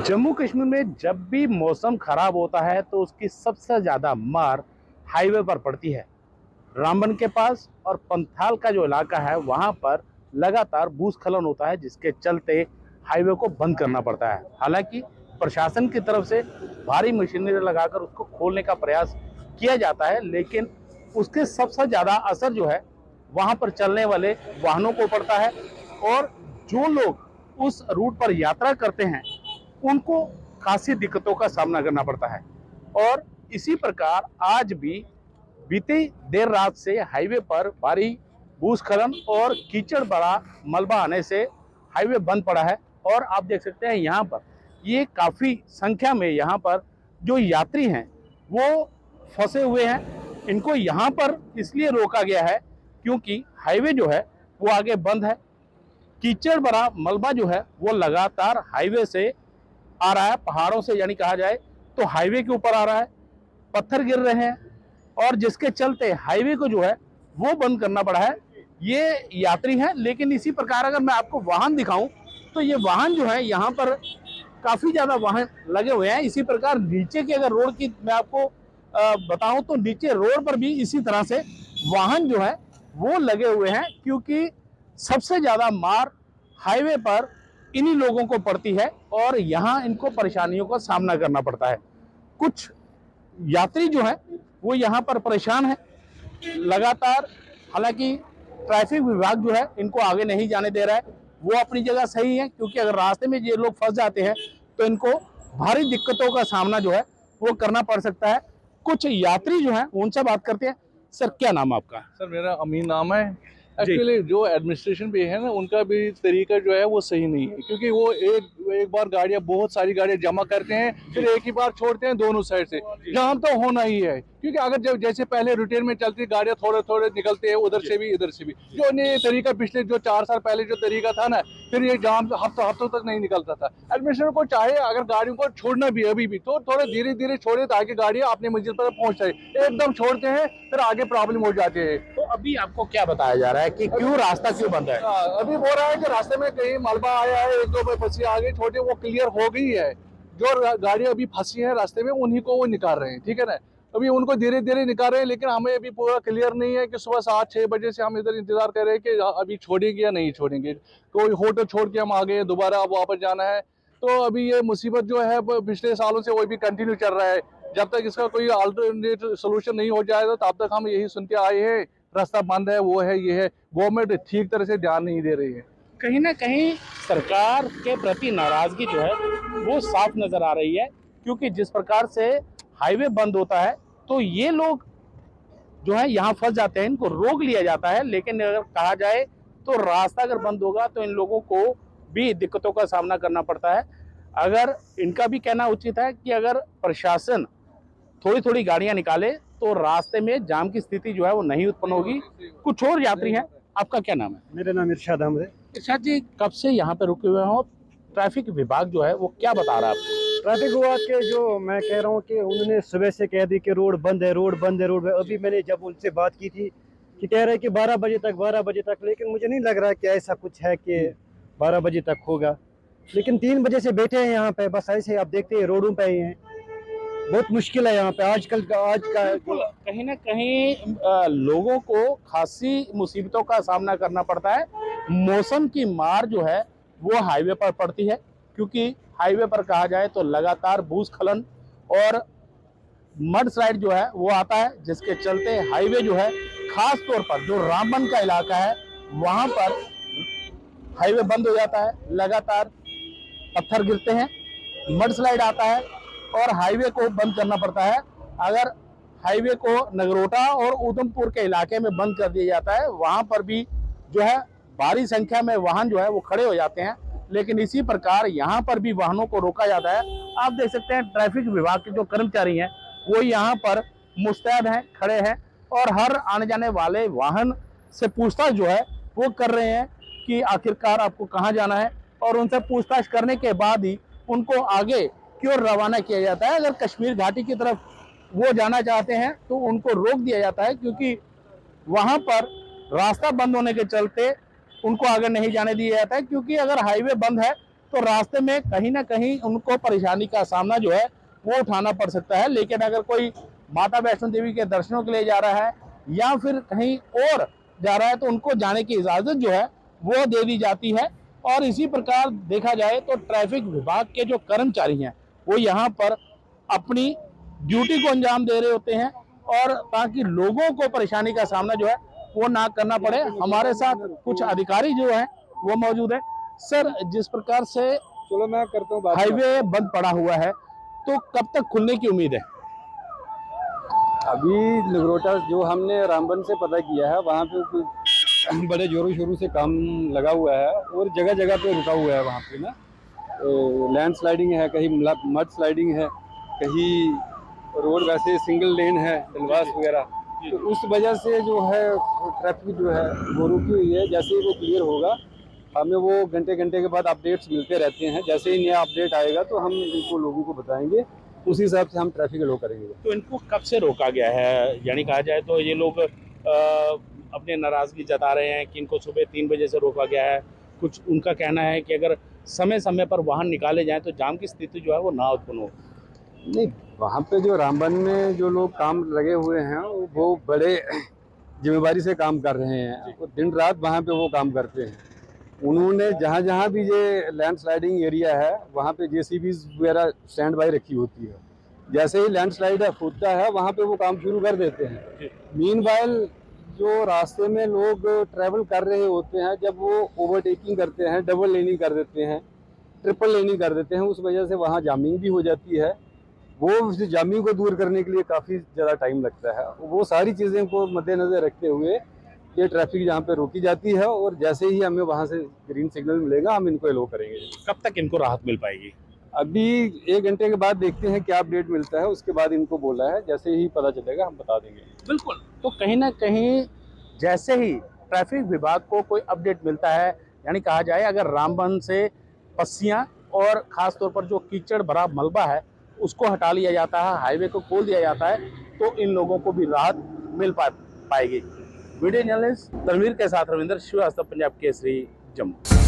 जम्मू कश्मीर में जब भी मौसम खराब होता है तो उसकी सबसे ज़्यादा मार हाईवे पर पड़ती है। रामबन के पास और पंथाल का जो इलाका है वहाँ पर लगातार भूस्खलन होता है, जिसके चलते हाईवे को बंद करना पड़ता है। हालांकि प्रशासन की तरफ से भारी मशीनरी लगाकर उसको खोलने का प्रयास किया जाता है, लेकिन उसके सबसे ज़्यादा असर जो है वहाँ पर चलने वाले वाहनों को पड़ता है और जो लोग उस रूट पर यात्रा करते हैं उनको खासी दिक्कतों का सामना करना पड़ता है। और इसी प्रकार आज भी बीती देर रात से हाईवे पर भारी भूस्खलन और कीचड़ भरा मलबा आने से हाईवे बंद पड़ा है। और आप देख सकते हैं यहाँ पर ये काफ़ी संख्या में यहाँ पर जो यात्री हैं वो फंसे हुए हैं। इनको यहाँ पर इसलिए रोका गया है क्योंकि हाईवे जो है वो आगे बंद है। कीचड़ भरा मलबा जो है वो लगातार हाईवे से आ रहा है, पहाड़ों से यानी कहा जाए तो हाईवे के ऊपर आ रहा है, पत्थर गिर रहे हैं और जिसके चलते हाईवे को जो है वो बंद करना पड़ा है। ये यात्री हैं, लेकिन इसी प्रकार अगर मैं आपको वाहन दिखाऊं तो ये वाहन जो है यहाँ पर काफ़ी ज़्यादा वाहन लगे हुए हैं। इसी प्रकार नीचे की अगर रोड की मैं आपको बताऊं तो नीचे रोड पर भी इसी तरह से वाहन जो है वो लगे हुए हैं, क्योंकि सबसे ज़्यादा मार हाईवे पर इन्हीं लोगों को पड़ती है और यहाँ इनको परेशानियों का सामना करना पड़ता है। कुछ यात्री जो हैं वो यहाँ पर परेशान हैं लगातार। हालांकि ट्रैफिक विभाग जो है इनको आगे नहीं जाने दे रहा है, वो अपनी जगह सही है, क्योंकि अगर रास्ते में ये लोग फंस जाते हैं तो इनको भारी दिक्कतों का सामना जो है वो करना पड़ सकता है। कुछ यात्री जो हैं उनसे बात करते हैं। सर, क्या नाम आपका? सर, मेरा अमीन नाम है। एक्चुअली जो एडमिनिस्ट्रेशन भी है ना, उनका भी तरीका जो है वो सही नहीं है, क्योंकि वो एक बार गाड़ियां, बहुत सारी गाड़ियां जमा करते हैं, फिर एक ही बार छोड़ते हैं दोनों साइड से। जाम तो होना ही है, क्योंकि अगर जब जैसे पहले रूटीन में चलती गाड़ियां थोड़े थोड़े निकलते हैं, उधर से भी इधर से भी। जो ने तरीका पिछले जो 4 साल पहले जो तरीका था ना, फिर ये जाम हफ्तों तक नहीं निकलता था। एडमिनिस्ट्रेशन को चाहे अगर गाड़ियों को छोड़ना भी अभी भी तो थोड़ा धीरे धीरे छोड़े, ताकि गाड़ियां अपने मंजिल पर पहुंच जाए। एकदम छोड़ते हैं फिर आगे प्रॉब्लम हो जाती है। तो अभी आपको क्या बताया जा रहा है कि क्यों रास्ता क्यों बंद है? अभी बोल रहा है कि रास्ते में कहीं मलबा आया है, एक दो फंसी आ गई छोटी, वो क्लियर हो गई है। जो गाड़ियां अभी फंसी हैं रास्ते में उन्हीं को वो निकाल रहे हैं, ठीक है ना। अभी उनको धीरे धीरे निकाल रहे हैं, लेकिन हमें अभी पूरा क्लियर नहीं है कि सुबह 7-6 बजे से हम इधर इंतजार कर रहे हैं कि अभी छोड़ेंगे या नहीं छोड़ेंगे। कोई होटल छोड़ के हम आ गए, दोबारा अब वापस जाना है। तो अभी ये मुसीबत जो है पिछले सालों से वो भी कंटिन्यू चल रहा है। जब तक इसका कोई अल्टरनेट सोल्यूशन नहीं हो जाएगा तब तक हम यही सुन के आए हैं, रास्ता बंद है, वो है, ये है। गवर्नमेंट ठीक तरह से ध्यान नहीं दे रही है। कहीं ना कहीं सरकार के प्रति नाराजगी जो है वो साफ नजर आ रही है, क्योंकि जिस प्रकार से हाईवे बंद होता है तो ये लोग जो है यहाँ फंस जाते हैं, इनको रोक लिया जाता है। लेकिन अगर कहा जाए तो रास्ता अगर बंद होगा तो इन लोगों को भी दिक्कतों का सामना करना पड़ता है। अगर इनका भी कहना उचित है कि अगर प्रशासन थोड़ी थोड़ी गाड़ियां निकाले तो रास्ते में जाम की स्थिति जो है वो नहीं उत्पन्न होगी। कुछ और यात्री हैं। आपका क्या नाम है? मेरा नाम इरशाद अहमद है। इरशाद जी, कब से यहाँ पे रुके हुए हो? ट्रैफिक विभाग जो है वो क्या बता रहा है आपको? ट्रैफिक विभाग के जो मैं कह रहा हूँ कि उन्होंने सुबह से कह दी कि रोड बंद है, रोड बंद है, रोड बंद है। अभी मैंने जब उनसे बात की थी कि कह रहे हैं कि 12 बजे तक, 12 बजे तक, लेकिन मुझे नहीं लग रहा कि ऐसा कुछ है कि 12 बजे तक होगा। लेकिन 3 बजे से बैठे हैं यहाँ पे, बस ऐसे आप देखते हैं रोडों पे ही हैं। बहुत मुश्किल है यहाँ पे आज का कहीं ना कहीं लोगों को खासी मुसीबतों का सामना करना पड़ता है। मौसम की मार जो है वो हाईवे पर पड़ती है, क्योंकि हाईवे पर कहा जाए तो लगातार भूस्खलन और मड स्लाइड जो है वो आता है, जिसके चलते हाईवे जो है खास तौर पर जो रामबन का इलाका है वहाँ पर हाईवे बंद हो जाता है। लगातार पत्थर गिरते हैं, मड स्लाइड आता है और हाईवे को बंद करना पड़ता है। अगर हाईवे को नगरोटा और उधमपुर के इलाके में बंद कर दिया जाता है, वहां पर भी जो है भारी संख्या में वाहन जो है वो खड़े हो जाते हैं। लेकिन इसी प्रकार यहाँ पर भी वाहनों को रोका जाता है। आप देख सकते हैं ट्रैफिक विभाग के जो कर्मचारी हैं वो यहाँ पर मुस्तैद हैं, खड़े हैं और हर आने जाने वाले वाहन से पूछताछ जो है वो कर रहे हैं कि आखिरकार आपको कहाँ जाना है, और उनसे पूछताछ करने के बाद ही उनको आगे की ओर रवाना किया जाता है। अगर कश्मीर घाटी की तरफ वो जाना चाहते हैं तो उनको रोक दिया जाता है, क्योंकि वहां पर रास्ता बंद होने के चलते उनको आगे नहीं जाने दिया जाता है। क्योंकि अगर हाईवे बंद है तो रास्ते में कहीं ना कहीं उनको परेशानी का सामना जो है वो उठाना पड़ सकता है। लेकिन अगर कोई माता वैष्णो देवी के दर्शनों के लिए जा रहा है या फिर कहीं और जा रहा है तो उनको जाने की इजाज़त जो है वो दे दी जाती है। और इसी प्रकार देखा जाए तो ट्रैफिक विभाग के जो कर्मचारी हैं वो यहाँ पर अपनी ड्यूटी को अंजाम दे रहे होते हैं, और ताकि लोगों को परेशानी का सामना जो है वो ना करना पड़े। हमारे साथ कुछ अधिकारी जो हैं वो मौजूद है। सर, जिस प्रकार से चलो मैं करता हूँ बात। हाईवे बंद पड़ा हुआ है तो कब तक खुलने की उम्मीद है? अभी नगरोटा जो हमने रामबन से पता किया है वहाँ पे कुछ बड़े जोरों शोरों से काम लगा हुआ है और जगह जगह पे रुका हुआ है। वहाँ पे ना लैंड स्लाइडिंग है, कहीं मड स्लाइडिंग है, कहीं रोड वैसे सिंगल लेन है डलवास वगैरह, तो उस वजह से जो है ट्रैफिक जो है वो रुकी हुई है। जैसे ही वो क्लियर होगा हमें वो घंटे घंटे के बाद अपडेट्स मिलते रहते हैं। जैसे ही नया अपडेट आएगा तो हम इनको लोगों को बताएंगे, उसी हिसाब से हम ट्रैफिक अलो करेंगे। तो इनको कब से रोका गया है? यानी कहा जाए तो ये लोग अपने नाराजगी जता रहे हैं कि इनको सुबह 3 बजे से रोका गया है। कुछ उनका कहना है कि अगर समय समय पर वाहन निकाले जाएं तो जाम की स्थिति जो है वो ना उत्पन्न हो। नहीं, वहाँ पे जो रामबन में जो लोग काम लगे हुए हैं वो बड़े जिम्मेदारी से काम कर रहे हैं, वो दिन रात वहाँ पे वो काम करते हैं। उन्होंने जहाँ जहाँ भी ये लैंड स्लाइडिंग एरिया है वहाँ पे जेसीबीज वगैरह स्टैंड बाई रखी होती है। जैसे ही लैंड स्लाइड फूटता है वहाँ पे वो काम शुरू कर देते हैं। मीनवाइल जो रास्ते में लोग ट्रैवल कर रहे होते हैं, जब वो ओवरटेकिंग करते हैं, डबल लेनिंग कर देते हैं, ट्रिपल लेनिंग कर देते हैं, उस वजह से वहाँ जामिंग भी हो जाती है। वो जामिंग को दूर करने के लिए काफ़ी ज़्यादा टाइम लगता है। वो सारी चीज़ें को मद्देनज़र रखते हुए ये ट्रैफिक यहाँ पे रोकी जाती है, और जैसे ही हमें वहाँ से ग्रीन सिग्नल मिलेगा हम इनको एलो करेंगे। कब तक इनको राहत मिल पाएगी? अभी 1 घंटे के बाद देखते हैं क्या अपडेट मिलता है, उसके बाद इनको बोला है, जैसे ही पता चलेगा हम बता देंगे। बिल्कुल। तो कहीं ना कहीं जैसे ही ट्रैफिक विभाग को कोई अपडेट मिलता है, यानी कहा जाए अगर रामबन से पस्सियाँ और ख़ास तौर पर जो कीचड़ भरा मलबा है उसको हटा लिया जाता है, हाईवे को खोल दिया जाता है, तो इन लोगों को भी राहत मिल पाएगी। वीडियो जर्नलिस्ट तनवीर के साथ रविंद्र श्रीवास्तव, पंजाब केसरी, जम्मू।